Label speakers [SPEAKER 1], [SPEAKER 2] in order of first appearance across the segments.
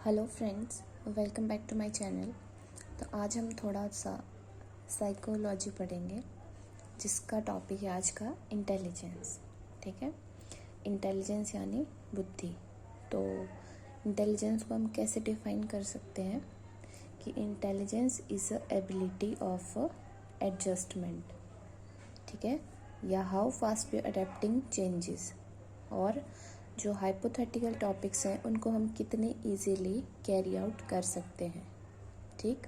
[SPEAKER 1] Hello friends, welcome back to my channel. तो आज हम थोड़ा सा साइकोलॉजी पढ़ेंगे, जिसका टॉपिक है आज का इंटेलिजेंस। ठीक है, इंटेलिजेंस यानी बुद्धि। तो इंटेलिजेंस को हम कैसे डिफाइन कर सकते हैं कि intelligence is a ability of adjustment, ठीक है, या how fast we adapting changes. और जो हाइपोथेटिकल टॉपिक्स हैं उनको हम कितने इजीली कैरी आउट कर सकते हैं। ठीक,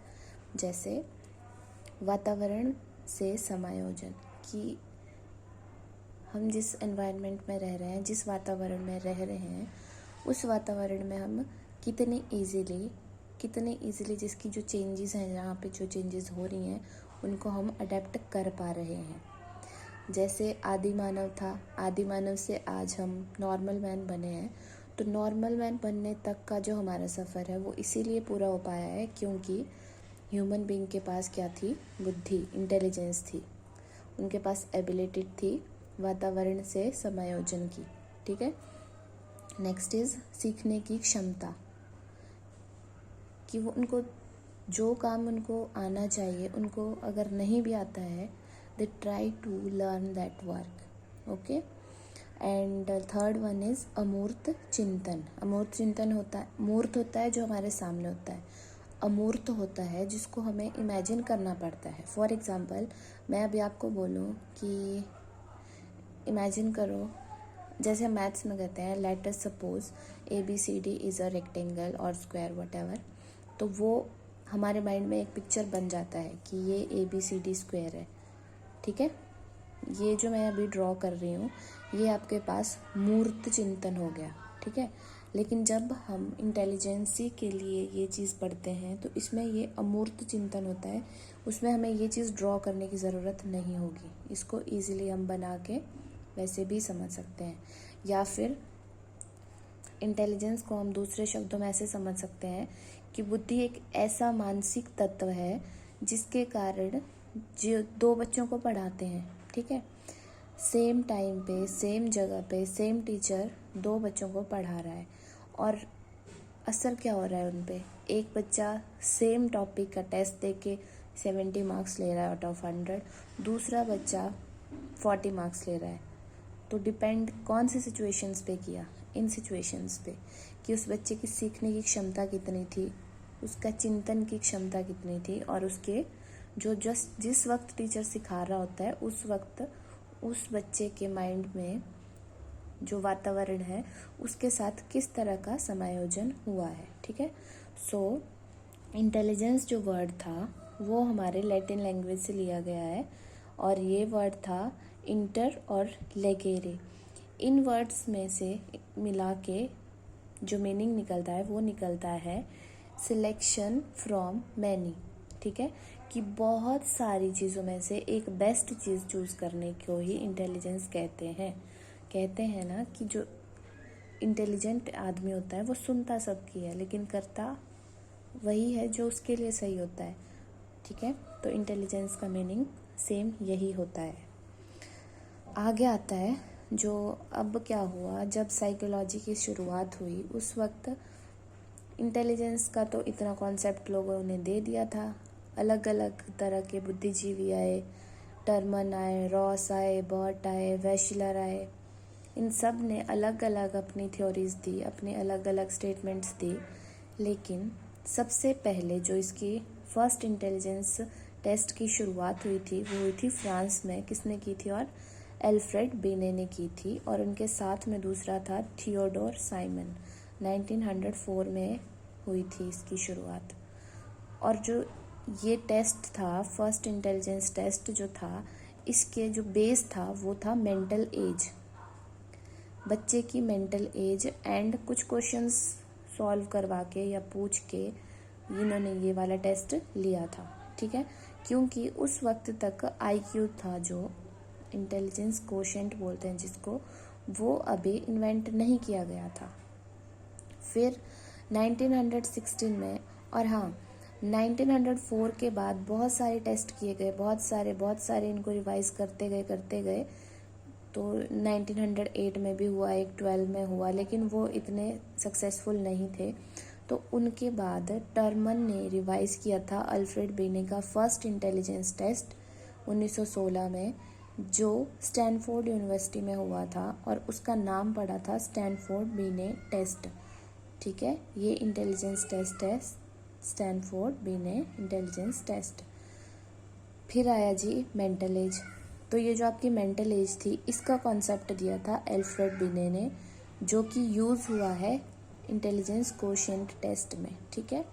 [SPEAKER 1] जैसे वातावरण से समायोजन, कि हम जिस एनवायरनमेंट में रह रहे हैं, जिस वातावरण में रह रहे हैं, उस वातावरण में हम कितने इजीली जिसकी जो चेंजेस हैं, जहाँ पे जो चेंजेस हो रही हैं उनको हम अडेप्ट कर पा रहे हैं। जैसे आदि मानव था, आदि मानव से आज हम नॉर्मल मैन बने हैं। तो नॉर्मल मैन बनने तक का जो हमारा सफ़र है वो इसीलिए पूरा हो पाया है क्योंकि ह्यूमन बीइंग के पास क्या थी? बुद्धि, इंटेलिजेंस थी। उनके पास एबिलिटी थी वातावरण से समायोजन की। ठीक है, नेक्स्ट इज़ सीखने की क्षमता, कि वो उनको जो काम उनको आना चाहिए, उनको अगर नहीं भी आता है, they try to learn that work. Okay, and third one is अमूर्त चिंतन। अमूर्त चिंतन होता है, मूर्त होता है जो हमारे सामने होता है, अमूर्त होता है जिसको हमें इमेजिन करना पड़ता है। फॉर एग्जांपल, मैं अभी आपको बोलूँ कि इमेजिन करो, जैसे हम मैथ्स में कहते हैं, let us suppose ABCD is a rectangle और स्क्वायर वट एवर। तो वो हमारे माइंड में एक पिक्चर बन जाता है कि ये ABCD स्क्वायर है। ठीक है, ये जो मैं अभी ड्रॉ कर रही हूँ ये आपके पास मूर्त चिंतन हो गया। ठीक है, लेकिन जब हम इंटेलिजेंसी के लिए ये चीज़ पढ़ते हैं तो इसमें ये अमूर्त चिंतन होता है, उसमें हमें ये चीज़ ड्रॉ करने की ज़रूरत नहीं होगी। इसको ईजिली हम बना के वैसे भी समझ सकते हैं। या फिर इंटेलिजेंस को हम दूसरे शब्दों में ऐसे समझ सकते हैं कि बुद्धि एक ऐसा मानसिक तत्व है जिसके कारण जो दो बच्चों को पढ़ाते हैं, ठीक है, सेम टाइम पे, सेम जगह पे, सेम टीचर दो बच्चों को पढ़ा रहा है, और असर क्या हो रहा है उन पे? एक बच्चा सेम टॉपिक का टेस्ट दे के 70 मार्क्स ले रहा है आउट ऑफ 100, दूसरा बच्चा 40 मार्क्स ले रहा है। तो डिपेंड कौन सी सिचुएशंस पे किया? इन सिचुएशंस पे, कि उस बच्चे की सीखने की क्षमता कितनी थी, उसका चिंतन की क्षमता कितनी थी, और उसके जो जिस वक्त टीचर सिखा रहा होता है उस वक्त उस बच्चे के माइंड में जो वातावरण है उसके साथ किस तरह का समायोजन हुआ है। ठीक है, सो इंटेलिजेंस जो वर्ड था वो हमारे लैटिन लैंग्वेज से लिया गया है, और ये वर्ड था इंटर और लेगेरे। इन वर्ड्स में से मिला के जो मीनिंग निकलता है वो निकलता है सिलेक्शन फ्रॉम मैनी। ठीक है, कि बहुत सारी चीज़ों में से एक बेस्ट चीज़ चूज़ करने को ही इंटेलिजेंस कहते हैं। कहते हैं ना कि जो इंटेलिजेंट आदमी होता है वो सुनता सबकी है लेकिन करता वही है जो उसके लिए सही होता है। ठीक है, तो इंटेलिजेंस का मीनिंग सेम यही होता है। आगे आता है जो अब क्या हुआ, जब साइकोलॉजी की शुरुआत हुई उस वक्त इंटेलिजेंस का तो इतना कॉन्सेप्ट लोगों ने दे दिया था। अलग अलग तरह के बुद्धिजीवी आए, टर्मन आए, रॉस आए, बर्ट आए, वेशिलर आए। इन सब ने अलग अलग अपनी थ्योरीज दी, अपने अलग अलग स्टेटमेंट्स दी। लेकिन सबसे पहले जो इसकी फर्स्ट इंटेलिजेंस टेस्ट की शुरुआत हुई थी वो हुई थी फ्रांस में। किसने की थी? और एल्फ्रेड बिने ने की थी, और उनके साथ में दूसरा था थियोडोर साइमन। 1904 में हुई थी इसकी शुरुआत। और जो ये टेस्ट था, फर्स्ट इंटेलिजेंस टेस्ट जो था, इसके जो बेस था वो था मेंटल एज, बच्चे की मेंटल एज, एंड कुछ क्वेश्चंस सॉल्व करवा के या पूछ के इन्होंने ये वाला टेस्ट लिया था। ठीक है, क्योंकि उस वक्त तक IQ था, जो इंटेलिजेंस कोशेंट बोलते हैं जिसको, वो अभी इन्वेंट नहीं किया गया था। फिर 1916 में, और हाँ, 1904 के बाद बहुत सारे टेस्ट किए गए, बहुत सारे इनको रिवाइज करते गए। तो 1908 में भी हुआ, एक 12 में हुआ, लेकिन वो इतने सक्सेसफुल नहीं थे। तो उनके बाद टर्मन ने रिवाइज किया था अल्फ्रेड बिने का फर्स्ट इंटेलिजेंस टेस्ट 1916 में, जो स्टैनफोर्ड यूनिवर्सिटी में हुआ था और उसका नाम पड़ा था स्टैनफोर्ड बिने टेस्ट। ठीक है, ये इंटेलिजेंस टेस्ट है, स्टैनफोर्ड बिने इंटेलिजेंस टेस्ट। फिर आया जी मेंटल एज। तो ये जो आपकी मेंटल एज थी, इसका कॉन्सेप्ट दिया था अल्फ्रेड बिने ने, जो कि यूज़ हुआ है इंटेलिजेंस कोशेंट टेस्ट में। ठीक है,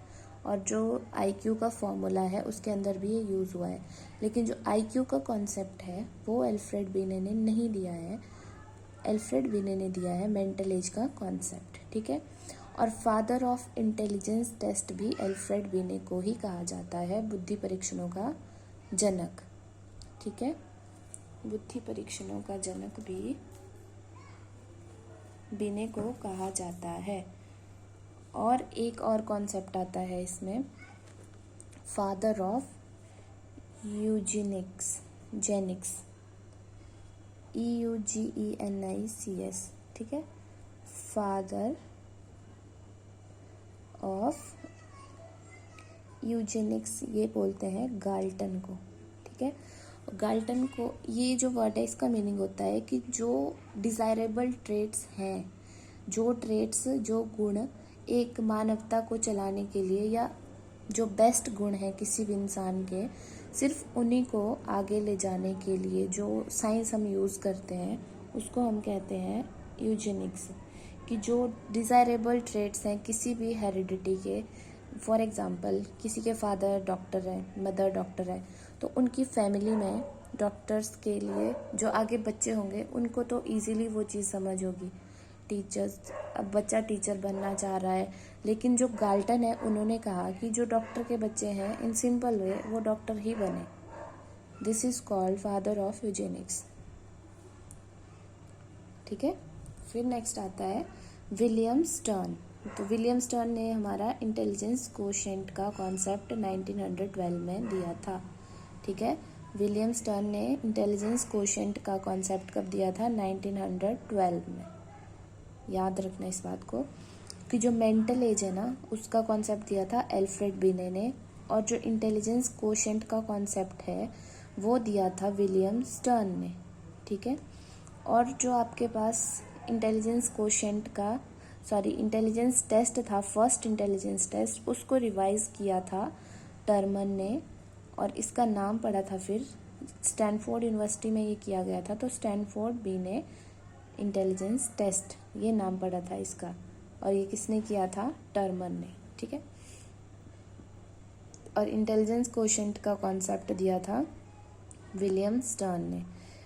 [SPEAKER 1] और जो आईक्यू का फॉर्मूला है उसके अंदर भी ये यूज़ हुआ है, लेकिन जो आईक्यू का कॉन्सेप्ट है वो अल्फ्रेड बिने ने नहीं दिया है। अल्फ्रेड बिने ने दिया है मेंटल एज का कॉन्सेप्ट। ठीक है, और फादर ऑफ इंटेलिजेंस टेस्ट भी अल्फ्रेड बिने को ही कहा जाता है, बुद्धि परीक्षणों का जनक। ठीक है, बुद्धि परीक्षणों का जनक भी बिने को कहा जाता है। और एक और कॉन्सेप्ट आता है इसमें, फादर ऑफ यूजेनिक्स, EUGENICS। ठीक है, फादर ऑफ यूजेनिक्स ये बोलते हैं गाल्टन को। ठीक है, गाल्टन को, ये जो वर्ड है इसका मीनिंग होता है कि जो डिज़ायरेबल ट्रेट्स हैं, जो ट्रेट्स, जो गुण एक मानवता को चलाने के लिए, या जो बेस्ट गुण है किसी भी इंसान के, सिर्फ उन्हीं को आगे ले जाने के लिए जो साइंस हम यूज़ करते हैं उसको हम कहते हैं यूजेनिक्स। कि जो डिज़ायरेबल ट्रेट्स हैं किसी भी हेरिडिटी के, फॉर एग्ज़ाम्पल किसी के फादर डॉक्टर हैं, मदर डॉक्टर है, तो उनकी फैमिली में डॉक्टर्स के लिए जो आगे बच्चे होंगे उनको तो इजीली वो चीज़ समझ होगी, टीचर्स, अब बच्चा टीचर बनना चाह रहा है, लेकिन जो गाल्टन है उन्होंने कहा कि जो डॉक्टर के बच्चे हैं इन सिंपल वे वो डॉक्टर ही बने। This is called father of Eugenix. ठीक है, फिर नेक्स्ट आता है विलियम स्टर्न। तो विलियम स्टर्न ने हमारा इंटेलिजेंस कोशेंट का कॉन्सेप्ट 1912 में दिया था। ठीक है, विलियम स्टर्न ने इंटेलिजेंस कोशेंट का कॉन्सेप्ट कब दिया था? 1912 में। याद रखना इस बात को कि जो मेंटल एज है ना उसका कॉन्सेप्ट दिया था अल्फ्रेड बिने ने, और जो इंटेलिजेंस कोशेंट का कॉन्सेप्ट है वो दिया था विलियम स्टर्न ने। ठीक है, और जो आपके पास इंटेलिजेंस कोशेंट का इंटेलिजेंस टेस्ट था, फर्स्ट इंटेलिजेंस टेस्ट, उसको रिवाइज किया था टर्मन ने, और इसका नाम पड़ा था फिर स्टैनफोर्ड यूनिवर्सिटी में ये किया गया था, तो स्टैनफोर्ड बिने इंटेलिजेंस टेस्ट ये नाम पड़ा था इसका, और ये किसने किया था? टर्मन ने। ठीक है, और इंटेलिजेंस कोशेंट का कॉन्सेप्ट दिया था विलियम स्टर्न ने,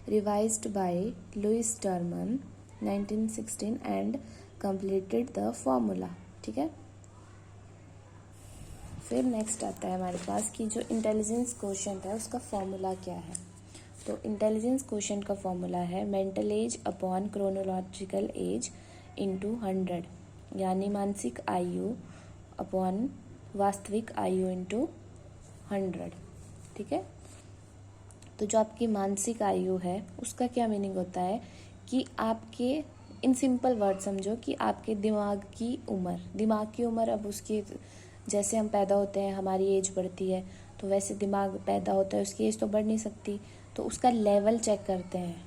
[SPEAKER 1] revised by Louis Terman 1916 and completed the formula. ठीक है, फिर नेक्स्ट आता है हमारे पास कि जो इंटेलिजेंस कोशेंट है उसका फॉर्मूला क्या है। तो इंटेलिजेंस कोशेंट का फॉर्मूला है mental as upon chronological age into 100, यानी मानसिक आयु अपॉन वास्तविक आयु इंटू 100। ठीक है, तो जो आपकी मानसिक आयु है उसका क्या मीनिंग होता है कि आपके, इन सिंपल वर्ड समझो कि आपके दिमाग की उम्र, अब उसकी, जैसे हम पैदा होते हैं हमारी एज बढ़ती है, तो वैसे दिमाग पैदा होता है उसकी एज तो बढ़ नहीं सकती, तो उसका लेवल चेक करते हैं।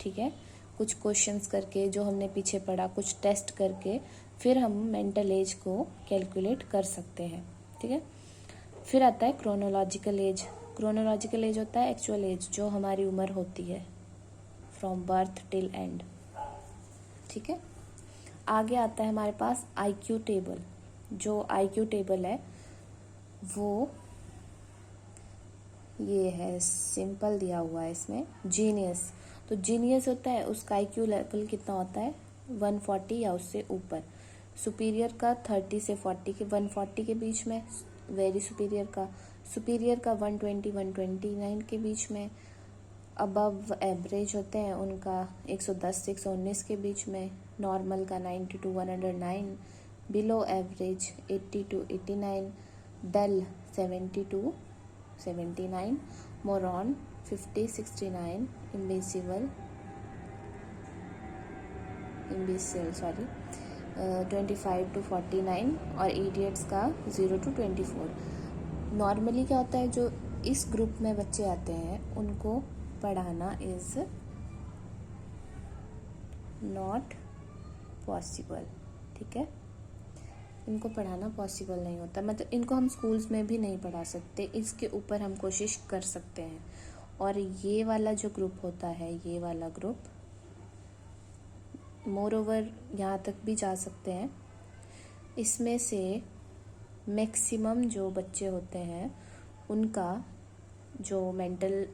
[SPEAKER 1] ठीक है, कुछ क्वेश्चंस करके जो हमने पीछे पढ़ा, कुछ टेस्ट करके फिर हम मेंटल एज को कैलकुलेट कर सकते हैं। ठीक है, फिर आता है क्रोनोलॉजिकल एज। क्रोनोलॉजिकल एज होता है एक्चुअल एज, जो हमारी उम्र होती है फ्रॉम बर्थ टिल एंड। ठीक है, आगे आता है हमारे पास आईक्यू टेबल। जो आईक्यू टेबल है वो ये है, सिंपल दिया हुआ है इसमें, जीनियस। तो जीनियस होता है उसका आईक्यू लेवल कितना होता है? 140 या उससे ऊपर। सुपीरियर का 30 से 40 के 140 के बीच में, वेरी सुपीरियर का 120 129 के बीच में, अबव एवरेज होते हैं उनका 110 से 119 के बीच में, नॉर्मल का 90 to 109, below average 80 to 89, dull 70 to 79, moron 50 69, imbecile 25 to 49 और इडियट्स का 0 to 24। नॉर्मली क्या होता है, जो इस ग्रुप में बच्चे आते हैं उनको पढ़ाना इज़ नॉट पॉसिबल। ठीक है, इनको पढ़ाना पॉसिबल नहीं होता, मतलब इनको हम स्कूल्स में भी नहीं पढ़ा सकते, इसके ऊपर हम कोशिश कर सकते हैं। और ये वाला जो ग्रुप होता है, ये वाला ग्रुप मोर ओवर यहाँ तक भी जा सकते हैं। इसमें से मैक्सिमम जो बच्चे होते हैं उनका जो मेंटल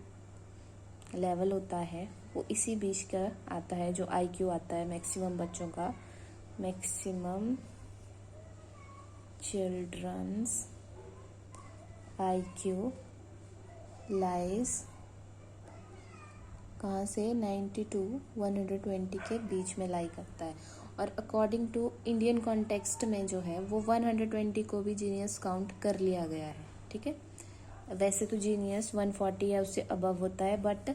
[SPEAKER 1] लेवल होता है वो इसी बीच का आता है, जो आईक्यू आता है मैक्सिमम बच्चों का। मैक्सिमम चिल्ड्रंस आईक्यू लाइज कहाँ से 90 to 120 के बीच में लाई करता है। और अकॉर्डिंग टू इंडियन कॉन्टेक्स्ट में जो है वो 120 को भी जीनियस काउंट कर लिया गया है। ठीक है, वैसे तो जीनियस 140 या उससे अबव होता है, बट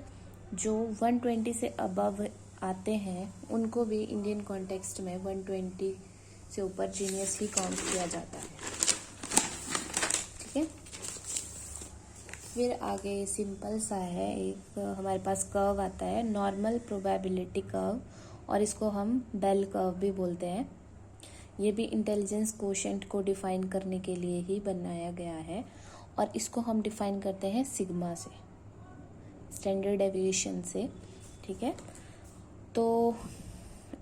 [SPEAKER 1] जो 120 से अबव आते हैं उनको भी इंडियन कॉन्टेक्स्ट में 120 से ऊपर जीनियस ही काउंट किया जाता है। ठीक है, फिर आगे सिंपल सा है, एक हमारे पास कर्व आता है, नॉर्मल प्रोबेबिलिटी कर्व, और इसको हम बेल कर्व भी बोलते हैं। ये भी इंटेलिजेंस कोशेंट को डिफाइन करने के लिए ही बनाया गया है, और इसको हम डिफाइन करते हैं सिग्मा से, स्टैंडर्ड डेविएशन से। ठीक है, तो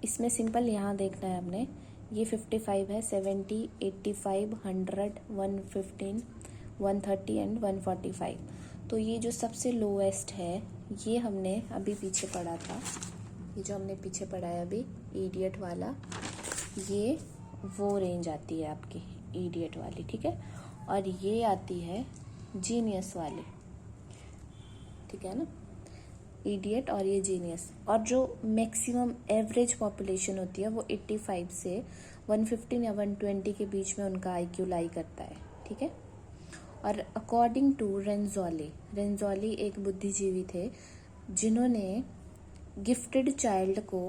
[SPEAKER 1] इसमें सिंपल यहाँ देखना है हमने, ये 55 है, 70, 85, 100, 115, 130 एंड 145। तो ये जो सबसे लोएस्ट है ये हमने अभी पीछे पढ़ा था, ये जो हमने पीछे पढ़ा है अभी इडियट वाला, ये वो रेंज आती है आपकी इडियट वाली। ठीक है, और ये आती है जीनियस वाली। ठीक है ना, इडियट और ये जीनियस। और जो मैक्सिमम एवरेज पॉपुलेशन होती है वो 85 से 115 या 120 के बीच में उनका आईक्यू लाई करता है। ठीक है, और अकॉर्डिंग टू रेंजोली एक बुद्धिजीवी थे जिन्होंने गिफ्टेड चाइल्ड को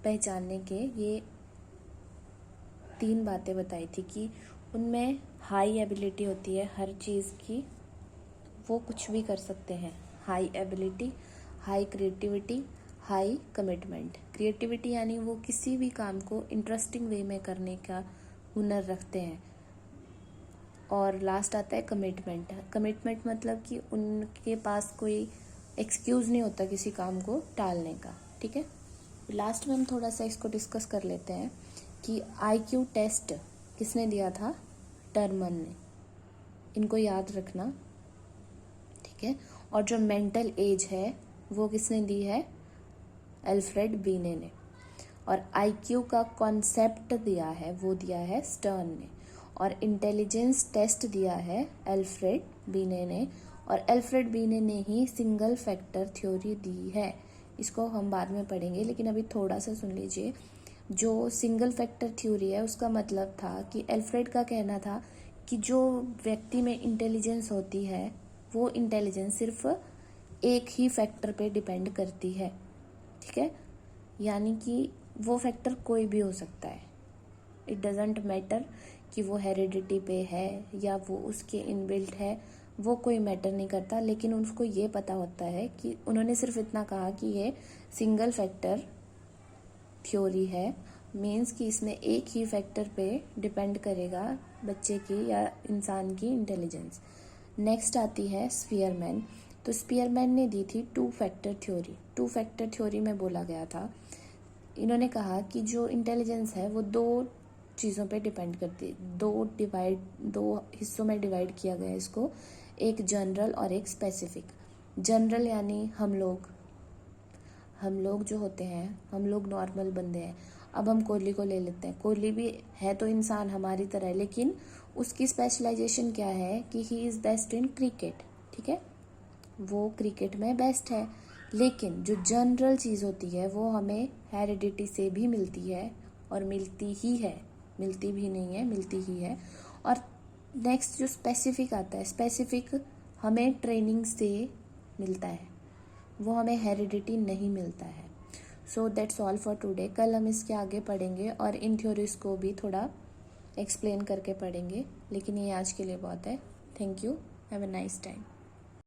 [SPEAKER 1] पहचानने के ये 3 बातें बताई थी कि उनमें हाई एबिलिटी होती है हर चीज़ की, वो कुछ भी कर सकते हैं। High ability, high creativity, high commitment. Creativity यानी वो किसी भी काम को इंटरेस्टिंग वे में करने का हुनर रखते हैं। और लास्ट आता है कमिटमेंट। कमिटमेंट मतलब कि उनके पास कोई एक्सक्यूज़ नहीं होता किसी काम को टालने का। ठीक है, लास्ट में हम थोड़ा सा इसको डिस्कस कर लेते हैं कि आईक्यू टेस्ट किसने दिया था, टर्मन ने, इनको याद रखना। ठीक है, और जो मेंटल एज है वो किसने दी है, अल्फ्रेड बीने ने। और आईक्यू का कॉन्सेप्ट दिया है वो दिया है स्टर्न ने। और इंटेलिजेंस टेस्ट दिया है अल्फ्रेड बीने ने, और अल्फ्रेड बीने ने ही सिंगल फैक्टर थ्योरी दी है। इसको हम बाद में पढ़ेंगे, लेकिन अभी थोड़ा सा सुन लीजिए। जो सिंगल फैक्टर थ्योरी है उसका मतलब था कि अल्फ्रेड का कहना था कि जो व्यक्ति में इंटेलिजेंस होती है वो इंटेलिजेंस सिर्फ एक ही फैक्टर पे डिपेंड करती है। ठीक है, यानी कि वो फैक्टर कोई भी हो सकता है, इट डजेंट मैटर कि वो हेरिडिटी पे है या वो उसके इनबिल्ट है, वो कोई मैटर नहीं करता। लेकिन उसको ये पता होता है कि उन्होंने सिर्फ इतना कहा कि ये सिंगल फैक्टर थ्योरी है, मीन्स कि इसमें एक ही फैक्टर पे डिपेंड करेगा बच्चे की या इंसान की इंटेलिजेंस। नेक्स्ट आती है स्पीयरमैन। तो स्पीयरमैन ने दी थी 2 फैक्टर थ्योरी। 2 फैक्टर थ्योरी में बोला गया था, इन्होंने कहा कि जो इंटेलिजेंस है वो 2 चीज़ों पे डिपेंड करती है। 2 हिस्सों में डिवाइड किया गया है इसको, एक जनरल और एक स्पेसिफिक। जनरल यानी हम लोग जो होते हैं, हम लोग नॉर्मल बंदे हैं। अब हम कोहली को ले लेते हैं, कोहली भी है तो इंसान हमारी तरह, लेकिन उसकी स्पेशलाइजेशन क्या है कि he is best in cricket. ठीक है, वो क्रिकेट में बेस्ट है। लेकिन जो जनरल चीज़ होती है वो हमें हेरिडिटी से भी मिलती है, और मिलती ही है, मिलती भी नहीं है, मिलती ही है। और नेक्स्ट जो स्पेसिफिक आता है, स्पेसिफिक हमें ट्रेनिंग से मिलता है, वो हमें हेरिडिटी नहीं मिलता है। So that's all for today. कल हम इसके आगे पढ़ेंगे और इन थ्योरीज को भी थोड़ा एक्सप्लेन करके पढ़ेंगे, लेकिन ये आज के लिए बहुत है। Thank you, have a nice time.